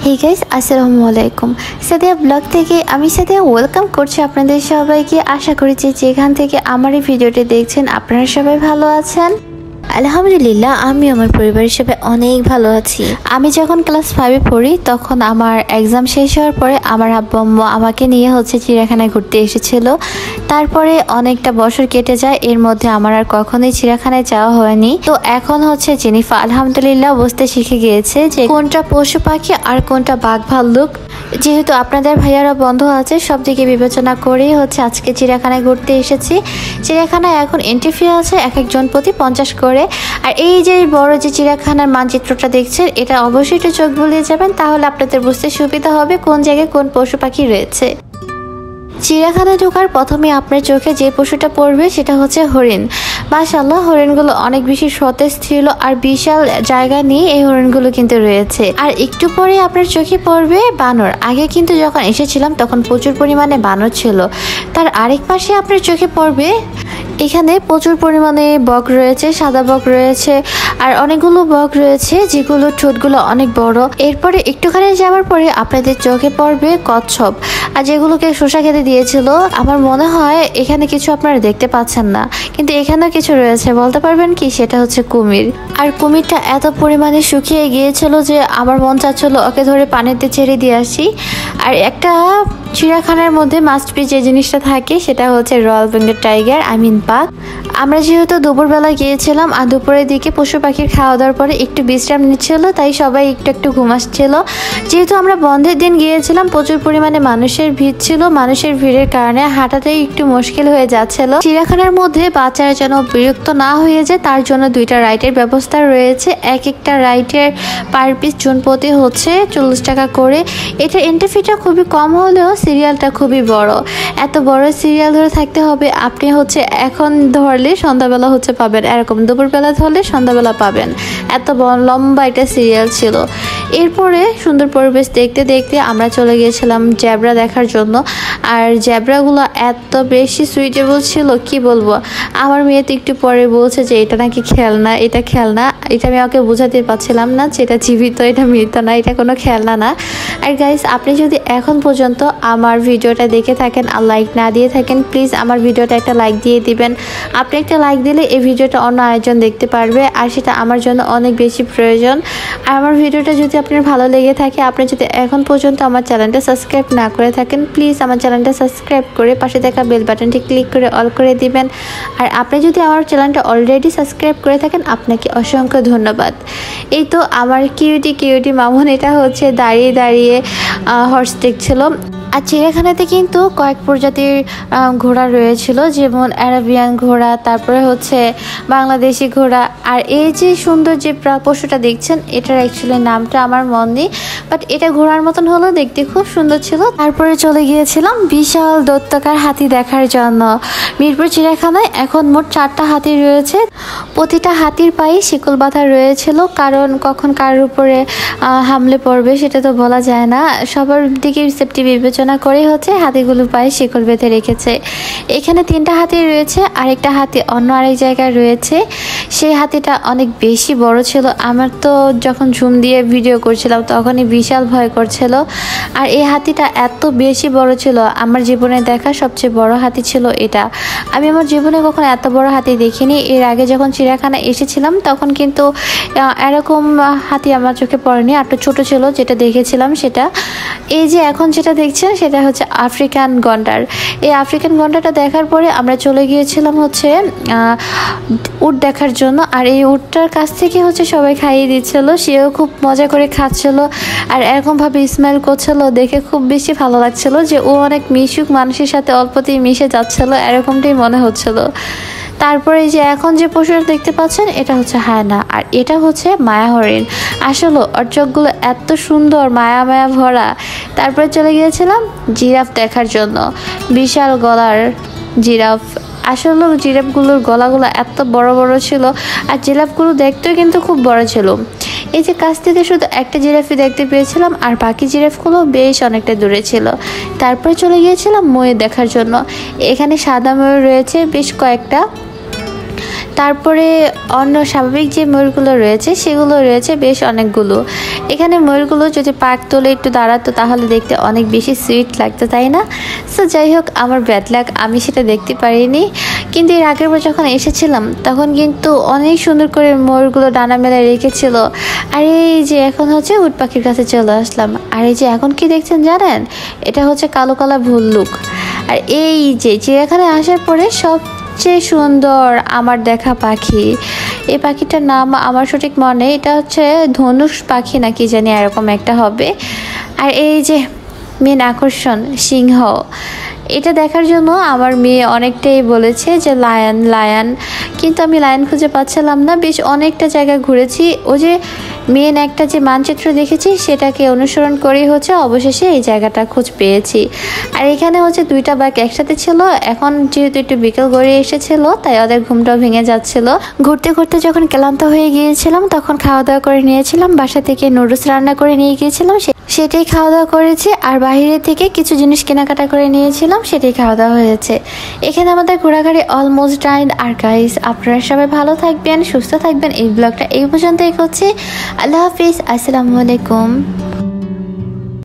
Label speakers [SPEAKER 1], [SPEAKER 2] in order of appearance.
[SPEAKER 1] Hey guys, আসসালামু আলাইকুম। Sadia blog থেকে আমি সাদিয়া ওয়েলকাম করছি আপনাদের সবাইকে। আশা করি যেখান থেকে আমার এই ভিডিওটি দেখছেন আপনারা সবাই ভালো আছেন। আলহামদুলিল্লাহ, আমি আমার পরিবারের সবাই অনেক ভালো আছি। আমি যখন ক্লাস 5-এ পড়ি তখন আমার এক্সাম শেষ হওয়ার পরে আমার আব্বু আম্মু আমাকে নিয়ে চিড়িয়াখানায় ঘুরতে এসেছিল। তারপরে অনেকটা বছর কেটে যায়, এর মধ্যে আমার আর কখনোই চিড়িয়াখানায় যাওয়া হয়নি। তো এখন জেনিফা আলহামদুলিল্লাহ বুঝতে শিখে গিয়েছে যে কোনটা পশু পাখি আর কোনটা বাঘ ভাল্লুক। যেহেতু আপনাদের ভাইয়ারা বন্ধ আছে, সব দিকে বিবেচনা করেই আজকে চিড়িয়াখানায় ঘুরতে এসেছি। চিড়িয়াখানায় এখন এন্ট্রি ফি আছে এক একজন প্রতি 50 করে। আর এই যে বড় যে চিড়িয়াখানার মানচিত্রটা দেখছেন, এটা অবশ্যই একটু চোখ বুলিয়ে যাবেন, তাহলে আপনাদের বুঝতে সুবিধা হবে কোন জায়গায় কোন পশু পাখি রয়েছে। চিড়িয়াখানায় ঢোকার প্রথমে আপনার চোখে যে পশুটা পড়বে সেটা হরিণ। মাশাআল্লাহ, হরিণগুলো অনেক বেশি সতেজ ছিল আর বিশাল জায়গা নিয়ে এই হরিণগুলো কিন্তু রয়েছে। আর একটু পরে আপনার চোখে পড়বে বানর। আগে কিন্তু যখন এসেছিলাম তখন প্রচুর পরিমাণে বানর ছিল। তার আরেক পাশে আপনার চোখে পড়বে এখানে প্রচুর পরিমাণে বক রয়েছে, সাদা বক রয়েছে আর অনেকগুলো বক রয়েছে যেগুলো ঠোঁটগুলো অনেক বড়। এরপরে একটুখানি যাওয়ার পরে আপনাদের চোখে পড়বে কচ্ছপ, আর যেগুলোকে শসা খেতে দিয়েছিল। আমার মনে হয় এখানে কিছু আপনারা দেখতে পাচ্ছেন না, কিন্তু এখানেও কিছু রয়েছে। বলতে পারবেন কি? সেটা কুমির। আর কুমিরটা এত পরিমাণে শুকিয়ে গিয়েছিল যে আমার মন চাচ্ছিল ওকে ধরে পানিতে ছেড়ে দিয়ে আসি। আর একটা চিড়িয়াখানার মধ্যে মাস্ট বি যে জিনিসটা থাকে সেটা রয়্যাল বেঙ্গল টাইগার, বাঘ। আমরা যেহেতু দুপুরবেলা গিয়েছিলাম আর দুপুরের দিকে পশু পাখির খাওয়া দাওয়ার পরে একটু বিশ্রাম নিচ্ছিল, তাই সবাই একটু ঘুমাচ্ছিল। যেহেতু আমরা বন্ধের দিন গিয়েছিলাম, প্রচুর পরিমাণে মানুষের ভিড় ছিল। মানুষের ভিড়ের কারণে হাঁটাতেই একটু মুশকিল হয়ে যাচ্ছিল। চিড়িয়াখানার মধ্যে বাচ্চারা যেন বিরক্ত না হয়ে যায় তার জন্য 2টা রাইডের ব্যবস্থা রয়েছে। এক একটা রাইডের পার পিস জন প্রতি 40 টাকা করে। এটা এন্ট্রি ফিটা খুবই কম হলেও সিরিয়ালটা খুবই বড়। এত বড় সিরিয়াল ধরে থাকতে হবে। আপনি এখন ধরলে সন্ধ্যাবেলা পাবেন, এরকম দুপুরবেলা ধরলে সন্ধ্যাবেলা পাবেন। এত লম্বা একটা সিরিয়াল ছিল। এরপরে সুন্দর পরিবেশ দেখতে দেখতে আমরা চলে গিয়েছিলাম জেব্রা দেখার জন্য। আর জেব্রাগুলো এত বেশি সুইটেবল ছিল, কি বলবো। আমার মেয়ে তো একটু পরে বলছে যে এটা নাকি খেলনা, এটা খেলনা। এটা আমি ওকে বোঝাতে পারছিলাম না যে এটা জীবিত, এটা মৃত না, এটা কোনো খেলনা না। আর গাইস, আপনি যদি এখন পর্যন্ত আমার ভিডিওটা দেখে থাকেন আর লাইক না দিয়ে থাকেন, প্লিজ আমার ভিডিওটা একটা লাইক দিয়ে দিবেন। আপনি একটা লাইক দিলে এই ভিডিওটা অন্য আরেকজন দেখতে পারবে, আর সেটা আমার জন্য অনেক বেশি প্রয়োজন। আর আমার ভিডিওটা যদি আপনার ভালো লেগে থাকে, আপনি যদি এখন পর্যন্ত আমার চ্যানেলটা সাবস্ক্রাইব না করে থাকেন, প্লিজ আমার চ্যানেলটা সাবস্ক্রাইব করে পাশে থাকা বেল বাটনটি ক্লিক করে অল করে দিবেন। আর আপনি যদি আমার চ্যানেলটা অলরেডি সাবস্ক্রাইব করে থাকেন, আপনাকে অসংখ্য ধন্যবাদ। এই তো আমার কিউটি মামুন, এটা দাঁড়িয়ে দাঁড়িয়ে হর্স দেখছিল। আর চিড়িয়াখানাতে কিন্তু কয়েক প্রজাতির ঘোড়া রয়েছিল, যেমন অ্যারাবিয়ান ঘোড়া, তারপরে বাংলাদেশি ঘোড়া। আর এই যে সুন্দর যে পশুটা দেখছেন, এটার অ্যাকচুয়ালি নামটা আমার মন নেই, বাট এটা ঘোড়ার মতন হলো, দেখতে খুব সুন্দর ছিল। তারপরে চলে গিয়েছিলাম বিশাল দৈত্যাকার হাতি দেখার জন্য। মিরপুর চিড়িয়াখানায় এখন মোট 4টা হাতি রয়েছে। প্রতিটা হাতির পায়ে শিকল বাঁধা রয়েছিল, কারণ কখন কার উপরে হামলে পড়বে সেটা তো বলা যায় না। সবার দিকে সেফটি বিবেচনা করে হাতিগুলো পায়ে শিকল বেঁধে রেখেছে। এখানে 3টা হাতি রয়েছে, আরেকটা হাতি অন্য আরেক জায়গায় রয়েছে। সেই হাতিটা অনেক বেশি বড় ছিল। আমার তো যখন ঝুম দিয়ে ভিডিও করছিলাম তখনই বিশাল ভয় করছিল। আর এই হাতিটা এত বেশি বড় ছিল, আমার জীবনে দেখা সবচেয়ে বড় হাতি ছিল এটা। আমি আমার জীবনে কখনো এত বড় হাতি দেখিনি। এর আগে যখন চিড়িয়াখানা এসেছিলাম তখন কিন্তু এরকম হাতি আমার চোখে পড়েনি, একটু ছোট ছিল যেটা দেখেছিলাম সেটা। এই যে এখন যেটা দেখছেন সেটা আফ্রিকান গন্ডার। এই আফ্রিকান গন্ডারটা দেখার পরে আমরা চলে গিয়েছিলাম উট দেখার জন্য। আর এই উটটার কাছ থেকে সবাই খাইয়ে দিচ্ছিল, সেও খুব মজা করে খাচ্ছিল আর এরকমভাবে স্মাইল করছিল। দেখে খুব বেশি ভালো লাগছিল যে ও অনেক মিশুক, মানুষের সাথে অল্পতেই মিশে যাচ্ছিল, এরকমটাই মনে হচ্ছিল। তারপরে যে এখন যে পশুটা দেখতে পাচ্ছেন এটা হায়না, আর এটা মায়া হরিণ। আসলে ওর চোখগুলো এত সুন্দর, মায়া মায়া ভরা। তারপরে চলে গিয়েছিলাম জিরাফ দেখার জন্য। বিশাল গলার জিরাফ। আসলে জিরাফগুলোর গলাগুলো এত বড় বড় ছিল, আর জিরাফগুলো দেখতেও কিন্তু খুব বড় ছিল। এই যে কাছ থেকে শুধু একটা জিরাফই দেখতে পেয়েছিলাম, আর বাকি জিরাফগুলো বেশ অনেকটা দূরে ছিল। তারপরে চলে গিয়েছিলাম ময়ূর দেখার জন্য। এখানে সাদা ময়ূর রয়েছে বেশ কয়েকটা। তারপরে অন্য স্বাভাবিক যে ময়ূরগুলো রয়েছে সেগুলো রয়েছে বেশ অনেকগুলো। এখানে ময়ূরগুলো যদি পাক তোলে একটু দাঁড়াতো তাহলে দেখতে অনেক বেশি সুইট লাগতো, তাই না? সো যাই হোক, আমার ব্যাড লাক, আমি সেটা দেখতে পারিনি। কিন্তু এর আগের বার যখন এসেছিলাম তখন কিন্তু অনেক সুন্দর করে ময়ূরগুলো ডানা মেলায় রেখেছিল। আর এই যে এখন হচ্ছে উট পাখির কাছে চলে আসলাম। আর এই যে এখন কি দেখছেন জানেন, এটা হচ্ছে কালো কালা ভল্লুক। আর এই যে এখানে আসার পরে সবচেয়ে সুন্দর আমার দেখা পাখি, এই পাখিটার নাম আমার সঠিক মনে, এটা হচ্ছে ধনুষ পাখি না কি জানি এরকম একটা হবে। আর এই যে মেন আকর্ষণ সিংহ, এটা দেখার জন্য আমার মেয়ে অনেকটাই বলেছে যে লায়ন লায়ন, কিন্তু আমি লায়ন খুঁজে পাচ্ছিলাম না। বেশ অনেকটা জায়গা ঘুরেছি, ও যে মেন একটা যে মানচিত্র দেখেছি সেটাকে অনুসরণ করেই হচ্ছে অবশেষে এই জায়গাটা খোঁজ পেয়েছি। আর এখানে হচ্ছে দুইটা বাঘ একসাথে ছিল। এখন যেহেতু একটু বিকেল গড়িয়ে এসেছিল তাই ওদের ঘুমটাও ভেঙে যাচ্ছিল। ঘুরতে ঘুরতে যখন ক্লান্ত হয়ে গিয়েছিলাম তখন খাওয়া দাওয়া করে নিয়েছিলাম, বাসা থেকে নুডলস রান্না করে নিয়ে গিয়েছিলাম, সেটাই খাওয়া দাওয়া করেছি। আর বাইরে থেকে কিছু জিনিস কেনাকাটা করে নিয়েছিলাম, সেটাই খাওয়া দাওয়া হয়েছে। এখানে আমাদের ঘোরাঘুরি অলমোস্ট ডান। আর গাইস, আপনারা সবাই ভালো থাকবেন, সুস্থ থাকবেন। এই ব্লগটা এই পর্যন্তই করছি। আল্লাহ হাফিজ, আসসালামু আলাইকুম।